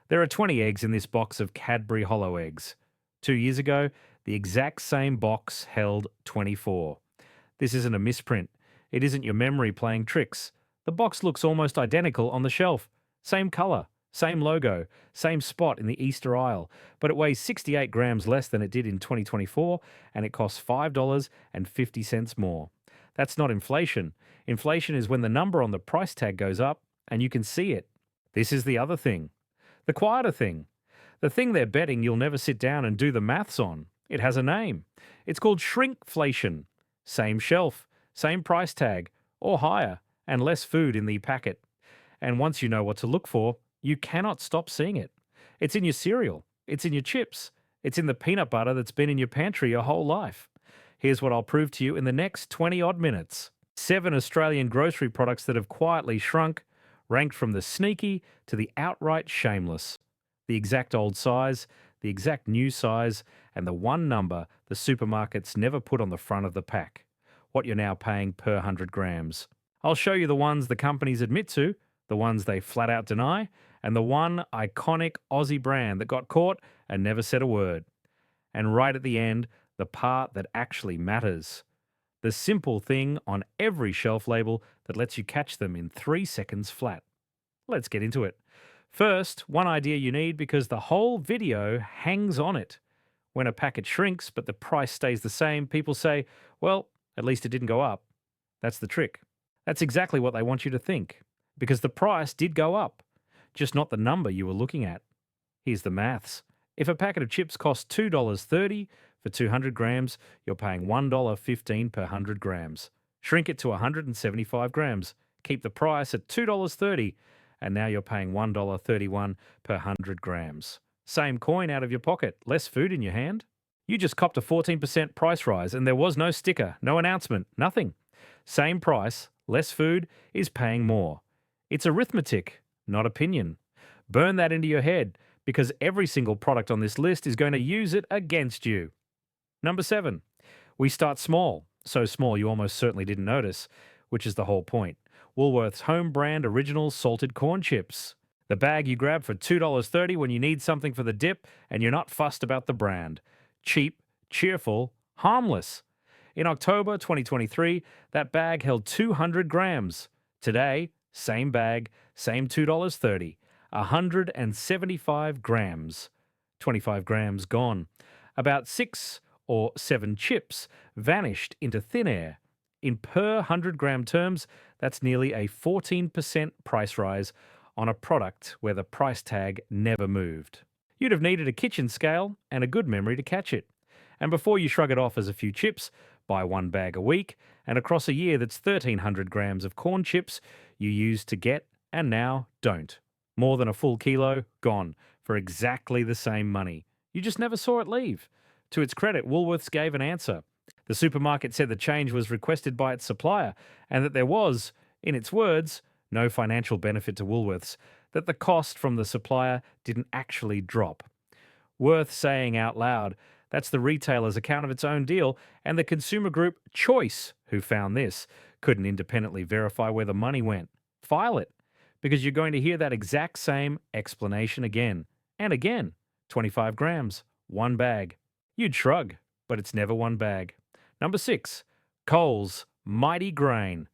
There are 20 eggs in this box of Cadbury hollow eggs. 2 years ago, the exact same box held 24. This isn't a misprint. It isn't your memory playing tricks. The box looks almost identical on the shelf. Same colour, same logo, same spot in the Easter aisle, but it weighs 68 grams less than it did in 2024 and it costs $5.50 more. That's not inflation. Inflation is when the number on the price tag goes up and you can see it. This is the other thing. The quieter thing. The thing they're betting you'll never sit down and do the maths on. It has a name. It's called shrinkflation. Same shelf, same price tag, or higher, and less food in the packet. And once you know what to look for, you cannot stop seeing it. It's in your cereal, it's in your chips, it's in the peanut butter that's been in your pantry your whole life. Here's what I'll prove to you in the next 20 odd minutes. 7 Australian grocery products that have quietly shrunk, ranked from the sneaky to the outright shameless. The exact old size, the exact new size, and the one number the supermarkets never put on the front of the pack. What you're now paying per 100 grams. I'll show you the ones the companies admit to, the ones they flat out deny, and the one iconic Aussie brand that got caught and never said a word. And right at the end, the part that actually matters. The simple thing on every shelf label that lets you catch them in 3 seconds flat. Let's get into it. First, one idea you need because the whole video hangs on it. When a packet shrinks but the price stays the same, people say, well, at least it didn't go up. That's the trick. That's exactly what they want you to think. Because the price did go up, just not the number you were looking at. Here's the maths. If a packet of chips costs $2.30 for 200 grams, you're paying $1.15 per 100 grams. Shrink it to 175 grams. Keep the price at $2.30, and now you're paying $1.31 per 100 grams. Same coin out of your pocket, less food in your hand. You just copped a 14% price rise, and there was no sticker, no announcement, nothing. Same price, less food is paying more. It's arithmetic, not opinion. Burn that into your head, because every single product on this list is going to use it against you. Number 7, we start small, so small you almost certainly didn't notice, which is the whole point. Woolworths home brand original salted corn chips. The bag you grab for $2.30 when you need something for the dip and you're not fussed about the brand. Cheap, cheerful, harmless. In October 2023, that bag held 200 grams. Today, same bag, same $2.30. 175 grams. 25 grams gone. About 6 or 7 chips vanished into thin air. In per 100 gram terms, that's nearly a 14% price rise on a product where the price tag never moved. You'd have needed a kitchen scale and a good memory to catch it. And before you shrug it off as a few chips, buy one bag a week, and across a year that's 1,300 grams of corn chips you used to get and now don't. More than a full kilo gone for exactly the same money. You just never saw it leave. To its credit, Woolworths gave an answer. The supermarket said the change was requested by its supplier and that there was, in its words, no financial benefit to Woolworths, that the cost from the supplier didn't actually drop. Worth saying out loud, that's the retailer's account of its own deal, and the consumer group Choice, who found this, couldn't independently verify where the money went. File it, because you're going to hear that exact same explanation again and again. 25 grams, one bag. You'd shrug, but it's never one bag. Number 6, Coles Mighty Grain.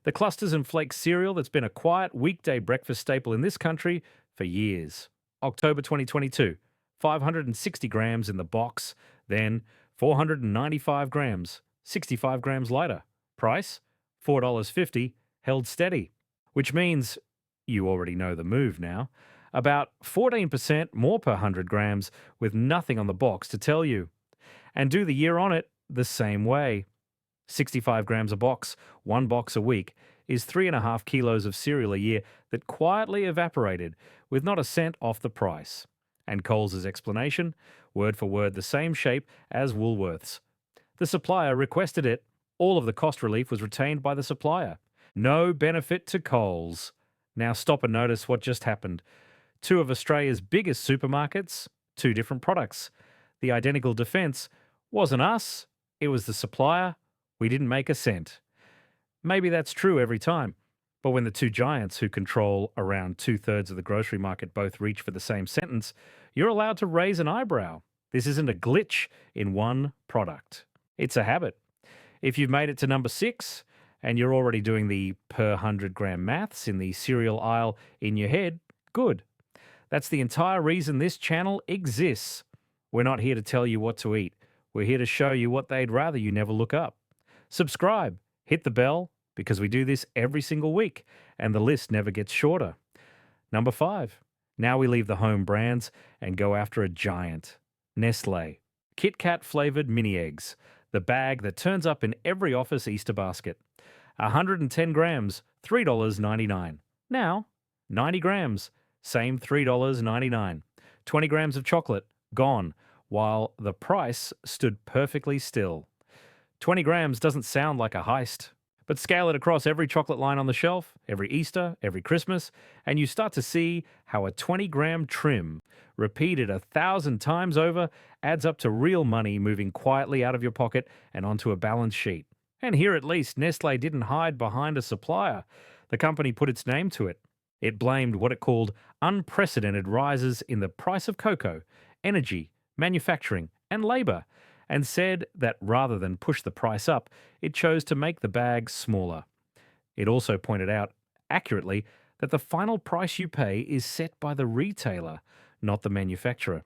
The clusters and flakes cereal that's been a quiet weekday breakfast staple in this country for years. October 2022, 560 grams in the box, then 495 grams, 65 grams lighter. Price, $4.50, held steady. Which means, you already know the move now, about 14% more per 100 grams with nothing on the box to tell you. And do the year on it the same way. 65 grams a box, one box a week, is 3.5 kilos of cereal a year that quietly evaporated with not a cent off the price. And Coles' explanation, word for word the same shape as Woolworths. The supplier requested it. All of the cost relief was retained by the supplier. No benefit to Coles. Now stop and notice what just happened. 2 of Australia's biggest supermarkets, 2 different products. The identical defence wasn't us, it was the supplier. We didn't make a cent. Maybe that's true every time. But when the two giants who control around two-thirds of the grocery market both reach for the same sentence, you're allowed to raise an eyebrow. This isn't a glitch in one product. It's a habit. If you've made it to number 6 and you're already doing the per 100-gram maths in the cereal aisle in your head, good. That's the entire reason this channel exists. We're not here to tell you what to eat. We're here to show you what they'd rather you never look up. Subscribe, hit the bell, because we do this every single week, and the list never gets shorter. Number 5. Now we leave the home brands and go after a giant. Nestle. Kit Kat flavored mini eggs. The bag that turns up in every office Easter basket. 110 grams, $3.99. Now, 90 grams, same $3.99. 20 grams of chocolate, gone, while the price stood perfectly still. 20 grams doesn't sound like a heist, but scale it across every chocolate line on the shelf, every Easter, every Christmas, and you start to see how a 20-gram trim, repeated 1,000 times over, adds up to real money moving quietly out of your pocket and onto a balance sheet. And here at least, Nestle didn't hide behind a supplier. The company put its name to it. It blamed what it called unprecedented rises in the price of cocoa, energy, manufacturing, and labor, and said that rather than push the price up, it chose to make the bag smaller. It also pointed out, accurately, that the final price you pay is set by the retailer, not the manufacturer.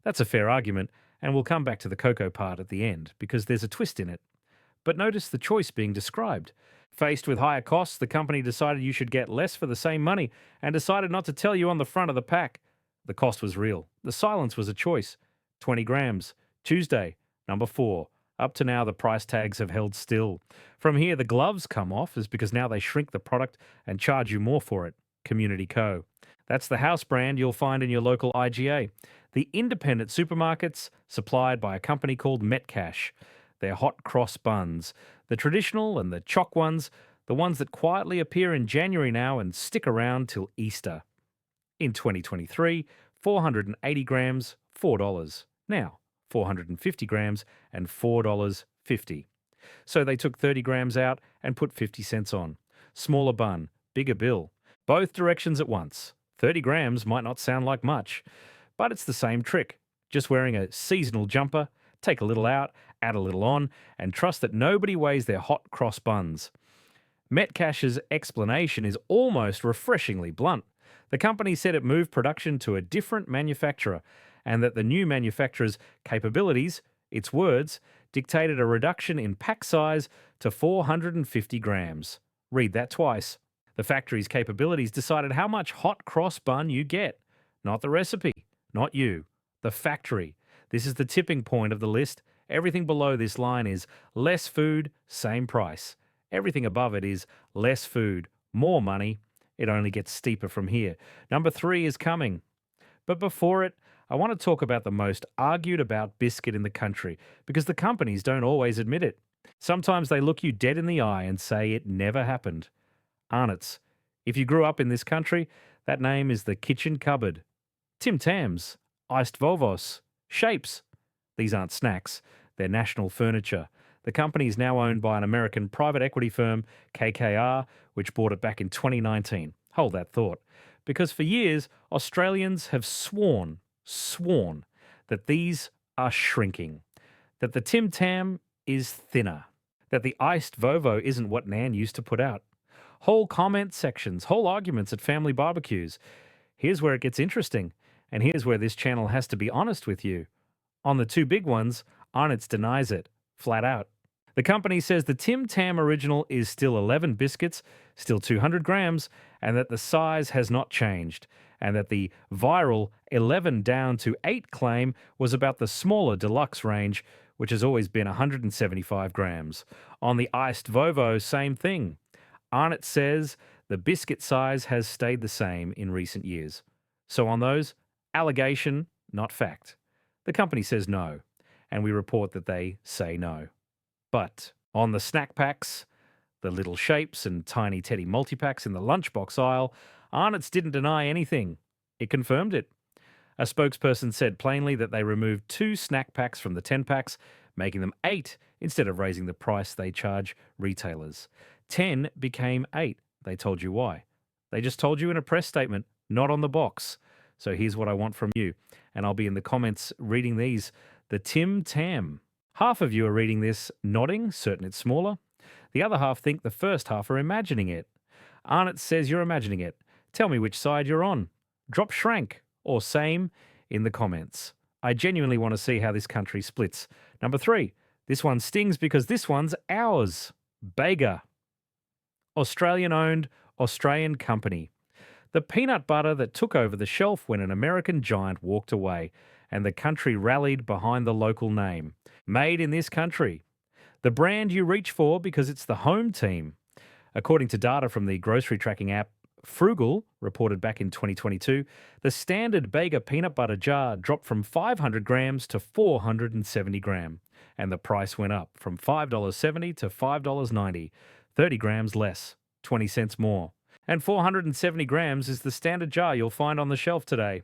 That's a fair argument, and we'll come back to the cocoa part at the end, because there's a twist in it. But notice the choice being described. Faced with higher costs, the company decided you should get less for the same money and decided not to tell you on the front of the pack. The cost was real. The silence was a choice. 20 grams. Tuesday, number 4. Up to now, the price tags have held still. From here, the gloves come off, is because now they shrink the product and charge you more for it. Community Co. That's the house brand you'll find in your local IGA. The independent supermarkets supplied by a company called Metcash. They're hot cross buns. The traditional and the choc ones, the ones that quietly appear in January now and stick around till Easter. In 2023, 480 grams, $4. Now, 450 grams and $4.50. So they took 30 grams out and put 50 cents on. Smaller bun, bigger bill. Both directions at once. 30 grams might not sound like much, but it's the same trick. Just wearing a seasonal jumper, take a little out, add a little on, and trust that nobody weighs their hot cross buns. Metcash's explanation is almost refreshingly blunt. The company said it moved production to a different manufacturer and that the new manufacturer's capabilities, its words, dictated a reduction in pack size to 450 grams. Read that twice. The factory's capabilities decided how much hot cross bun you get. Not the recipe, not you. The factory. This is the tipping point of the list. Everything below this line is less food, same price. Everything above it is less food, more money. It only gets steeper from here. Number 3 is coming. But before it, I want to talk about the most argued about biscuit in the country, because the companies don't always admit it. Sometimes they look you dead in the eye and say it never happened. Arnott's. If you grew up in this country, that name is the kitchen cupboard. Tim Tams, Iced Volvos, Shapes. These aren't snacks, they're national furniture. The company is now owned by an American private equity firm, KKR, which bought it back in 2019. Hold that thought. Because for years, Australians have sworn that these are shrinking, that the Tim Tam is thinner, that the iced Vovo isn't what Nan used to put out. Whole comment sections, whole arguments at family barbecues. Here's where it gets interesting, and here's where this channel has to be honest with you. On the two big ones, Arnott's denies it, flat out. The company says the Tim Tam original is still 11 biscuits, still 200 grams, and that the size has not changed, and that the viral 11 down to 8 claim was about the smaller deluxe range, which has always been 175 grams. On the iced Vovo, same thing. Arnott says the biscuit size has stayed the same in recent years. So on those, allegation, not fact. The company says no, and we report that they say no. But on the snack packs, the little shapes and tiny teddy multi-packs in the lunchbox aisle, Arnott's didn't deny anything. It confirmed it. A spokesperson said plainly that they removed 2 snack packs from the 10 packs, making them 8 instead of raising the price they charge retailers. 10 became 8. They told you why. They just told you in a press statement, not on the box. So here's what I want from you. And I'll be in the comments reading these. The Tim Tam. Half of you are reading this nodding, certain it's smaller. The other half think the first half are imagining it. Arnott says you're imagining it. Tell me which side you're on. Drop shrank or same in the comments. I genuinely want to see how this country splits. Number 3, this one stings because this one's ours. Bega. Australian owned, Australian company. The peanut butter that took over the shelf when an American giant walked away, and the country rallied behind the local name. Made in this country. The brand you reach for because it's the home team. According to data from the grocery tracking app Frugal, reported back in 2022, the standard Bega peanut butter jar dropped from 500 grams to 470 gram, and the price went up from $5.70 to $5.90, 30 grams less, 20 cents more. And 470 grams is the standard jar you'll find on the shelf today.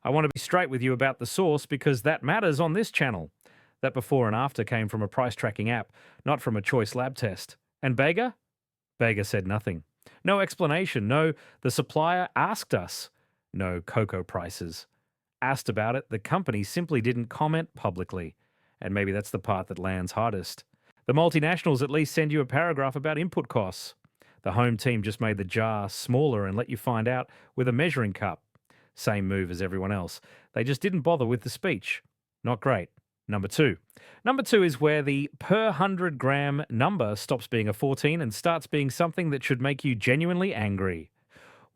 I want to be straight with you about the source because that matters on this channel. That before and after came from a price tracking app, not from a choice lab test. And Bega? Bega said nothing. No explanation. No, the supplier asked us. No cocoa prices. Asked about it, the company simply didn't comment publicly. And maybe that's the part that lands hardest. The multinationals at least send you a paragraph about input costs. The home team just made the jar smaller and let you find out with a measuring cup. Same move as everyone else. They just didn't bother with the speech. Not great. Number 2. Number 2 is where the per 100 gram number stops being a 14 and starts being something that should make you genuinely angry.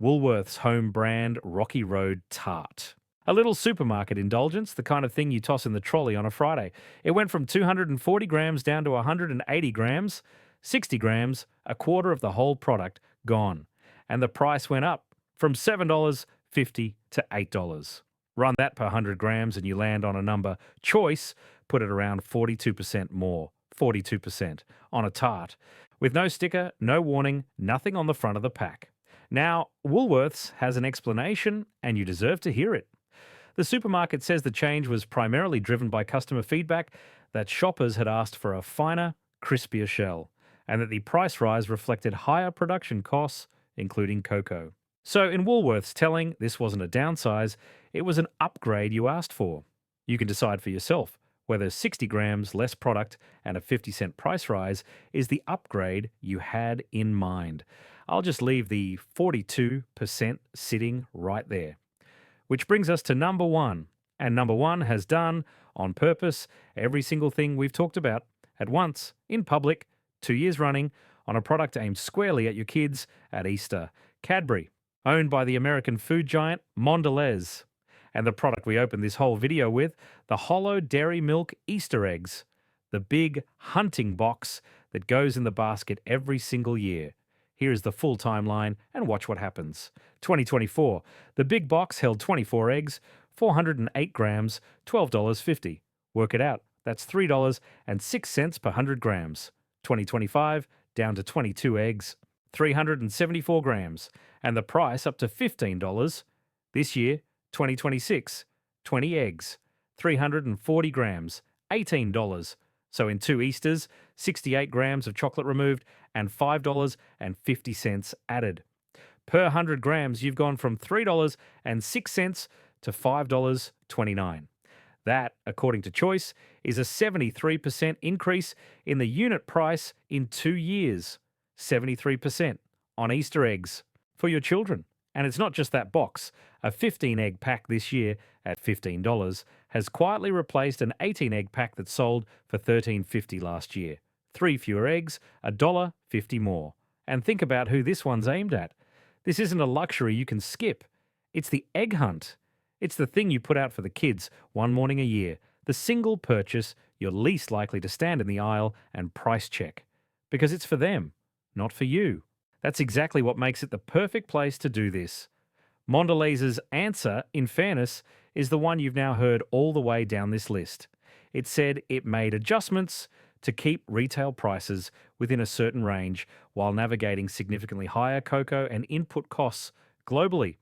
Woolworth's home brand Rocky Road Tart. A little supermarket indulgence, the kind of thing you toss in the trolley on a Friday. It went from 240 grams down to 180 grams, 60 grams, a quarter of the whole product gone. And the price went up from $7.50 to $8. Run that per 100 grams and you land on a number. Choice put it around 42% more, 42% on a tart, with no sticker, no warning, nothing on the front of the pack. Now, Woolworths has an explanation and you deserve to hear it. The supermarket says the change was primarily driven by customer feedback that shoppers had asked for a finer, crispier shell, and that the price rise reflected higher production costs, including cocoa. So in Woolworths telling this wasn't a downsize, it was an upgrade you asked for. You can decide for yourself whether 60 grams less product and a 50-cent price rise is the upgrade you had in mind. I'll just leave the 42% sitting right there. Which brings us to number 1. And number 1 has done, on purpose, every single thing we've talked about at once, in public, 2 years running, on a product aimed squarely at your kids at Easter. Cadbury, owned by the American food giant Mondelez. And the product we opened this whole video with, the hollow dairy milk Easter eggs. The big hunting box that goes in the basket every single year. Here is the full timeline and watch what happens. 2024, the big box held 24 eggs, 408 grams, $12.50. Work it out, that's $3.06 per 100 grams. 2025, down to 22 eggs, 374 grams, and the price up to $15. This year, 2026, 20 eggs, 340 grams, $18. So in 2 Easters, 68 grams of chocolate removed and $5.50 added. Per 100 grams, you've gone from $3.06 to $5.29. That, according to Choice, is a 73% increase in the unit price in 2 years. 73% on Easter eggs for your children. And it's not just that box. A 15-egg pack this year at $15 has quietly replaced an 18-egg pack that sold for $13.50 last year. 3 fewer eggs, $1.50 more. And think about who this one's aimed at. This isn't a luxury you can skip. It's the egg hunt. It's the thing you put out for the kids one morning a year. The single purchase you're least likely to stand in the aisle and price check. Because it's for them, not for you. That's exactly what makes it the perfect place to do this. Mondelez's answer, in fairness, is the one you've now heard all the way down this list. It said it made adjustments to keep retail prices within a certain range while navigating significantly higher cocoa and input costs globally.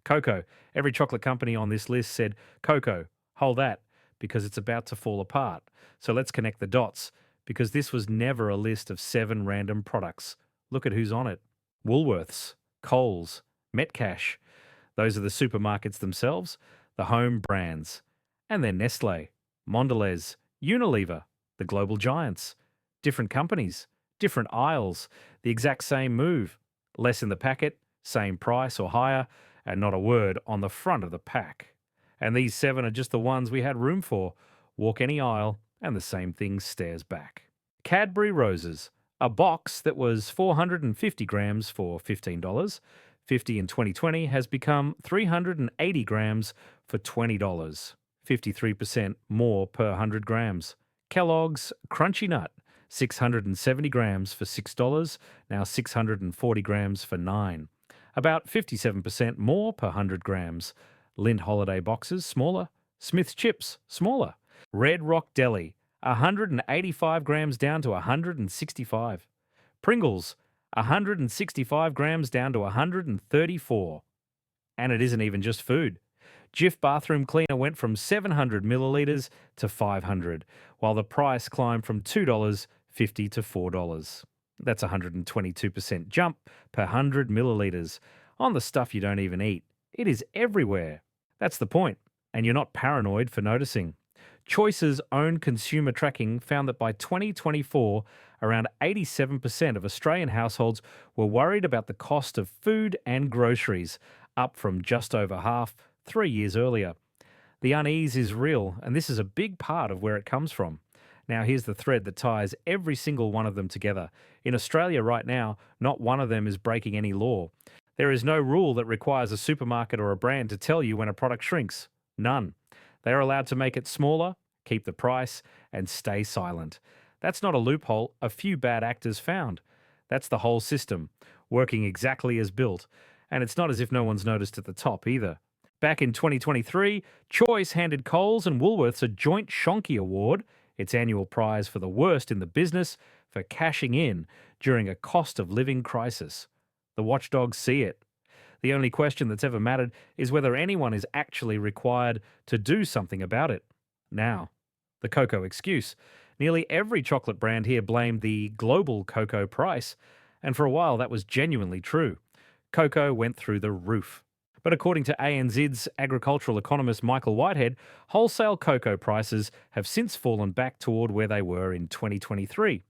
Cocoa. Every chocolate company on this list said, cocoa, hold that, because it's about to fall apart. So let's connect the dots, because this was never a list of 7 random products. Look at who's on it. Woolworths, Coles, Metcash. Those are the supermarkets themselves, the home brands. And then Nestle, Mondelez, Unilever, the global giants. Different companies, different aisles, the exact same move. Less in the packet, same price or higher, and not a word on the front of the pack. And these seven are just the ones we had room for. Walk any aisle, and the same thing stares back. Cadbury Roses, a box that was 450 grams for $15, 50 in 2020 has become 380 grams for $20, 53% more per 100 grams. Kellogg's Crunchy Nut, 670 grams for $6, now 640 grams for $9, about 57% more per 100 grams. Lindt Holiday boxes, smaller. Smith's Chips, smaller. Red Rock Deli, 185 grams down to 165. Pringles, 165 grams down to 134. And it isn't even just food. Jif bathroom cleaner went from 700 millilitres to 500, while the price climbed from $2.50 to $4. That's a 122% jump per 100 millilitres on the stuff you don't even eat. It is everywhere. That's the point, and you're not paranoid for noticing. Choice's own consumer tracking found that by 2024, around 87% of Australian households were worried about the cost of food and groceries, up from just over half 3 years earlier. The unease is real, and this is a big part of where it comes from. Now, here's the thread that ties every single one of them together. In Australia right now, not one of them is breaking any law. There is no rule that requires a supermarket or a brand to tell you when a product shrinks. None. They are allowed to make it smaller, keep the price, and stay silent. That's not a loophole a few bad actors found. That's the whole system, working exactly as built. And it's not as if no one's noticed at the top either. Back in 2023, Choice handed Coles and Woolworths a joint Shonky Award, its annual prize for the worst in the business, for cashing in during a cost of living crisis. The watchdogs see it. The only question that's ever mattered is whether anyone is actually required to do something about it. Now, the cocoa excuse. Nearly every chocolate brand here blamed the global cocoa price, and for a while that was genuinely true. Cocoa went through the roof. But according to ANZ's agricultural economist Michael Whitehead, wholesale cocoa prices have since fallen back toward where they were in 2023.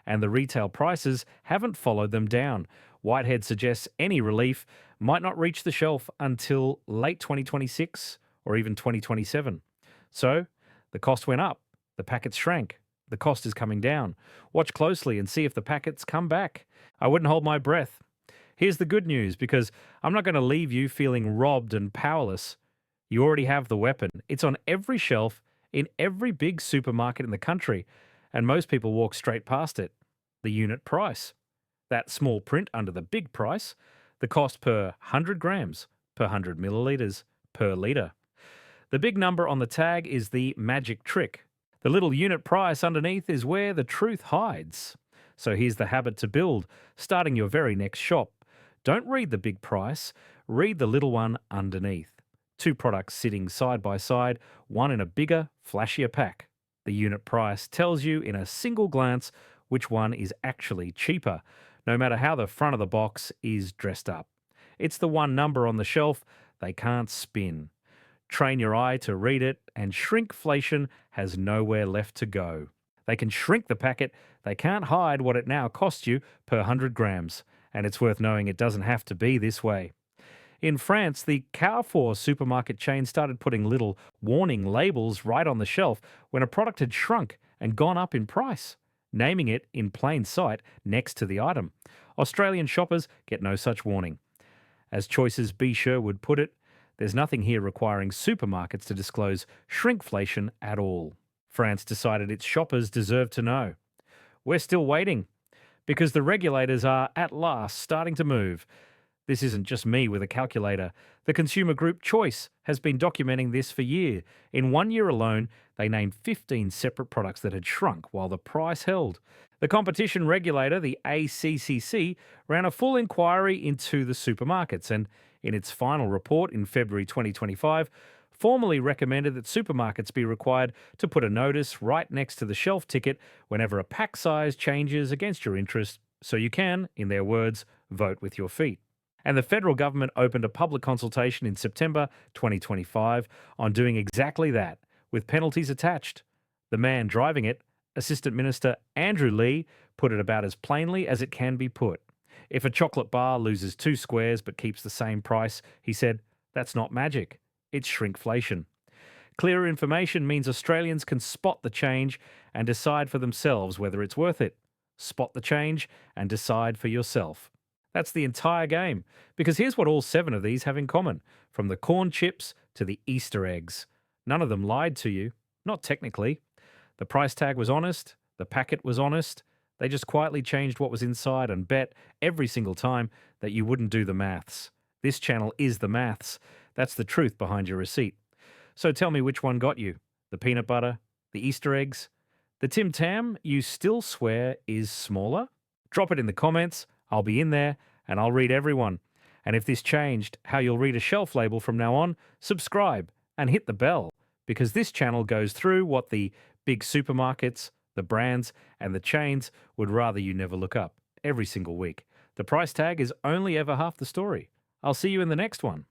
And the retail prices haven't followed them down. Whitehead suggests any relief might not reach the shelf until late 2026 or even 2027. So, the cost went up, the packets shrank, the cost is coming down. Watch closely and see if the packets come back. I wouldn't hold my breath. Here's the good news, because I'm not going to leave you feeling robbed and powerless. You already have the weapon. It's on every shelf in every big supermarket in the country, and most people walk straight past it. The unit price. That small print under the big price. The cost per 100 grams, per 100 millilitres, per litre. The big number on the tag is the magic trick. The little unit price underneath is where the truth hides. So here's the habit to build, starting your very next shop. Don't read the big price, read the little one underneath. Two products sitting side by side, one in a bigger, flashier pack. The unit price tells you in a single glance which one is actually cheaper, no matter how the front of the box is dressed up. It's the one number on the shelf they can't spin. Train your eye to read it, and Shrinkflation has nowhere left to go. They can shrink the packet, they can't hide what it now costs you per 100 grams. And it's worth knowing it doesn't have to be this way. In France, the Carrefour supermarket chain started putting little warning labels right on the shelf when a product had shrunk and gone up in price, naming it in plain sight next to the item. Australian shoppers get no such warning. As Choice's B. Sherwood put it, there's nothing here requiring supermarkets to disclose shrinkflation at all. France decided its shoppers deserve to know. We're still waiting, because the regulators are at last starting to move. This isn't just me with a calculator. The consumer group Choice has been documenting this for years. In 1 year alone, they named 15 separate products that had shrunk while the price held. The competition regulator, the ACCC, ran a full inquiry into the supermarkets, and in its final report in February 2025, formally recommended that supermarkets be required to put a notice right next to the shelf ticket whenever a pack size changes against your interest, so you can, in their words, vote with your feet. And the federal government opened a public consultation in September 2025 on doing exactly that, with penalties attached. The man driving it, Assistant Minister Andrew Lee, put it about as plainly as it can be put. If a chocolate bar loses 2 squares but keeps the same price, he said, that's not magic. It's shrinkflation. Clearer information means Australians can spot the change and decide for themselves whether it's worth it. Spot the change and decide for yourself. That's the entire game. Because here's what all 7 of these have in common, from the corn chips to the Easter eggs. None of them lied to you, not technically. The price tag was honest, the packet was honest. They just quietly changed what was inside and bet every single time that you wouldn't do the maths. This channel is the maths. That's the truth behind your receipt. So tell me which one got you. The peanut butter? The Easter eggs? The Tim Tam you still swear is smaller? Drop it in the comments. I'll be in there and I'll read everyone. And if this changed how you'll read a shelf label from now on, subscribe and hit the bell, because this channel goes through what the big supermarkets, the brands, and the chains would rather you never look up every single week. The price tag is only ever half the story. I'll see you in the next one.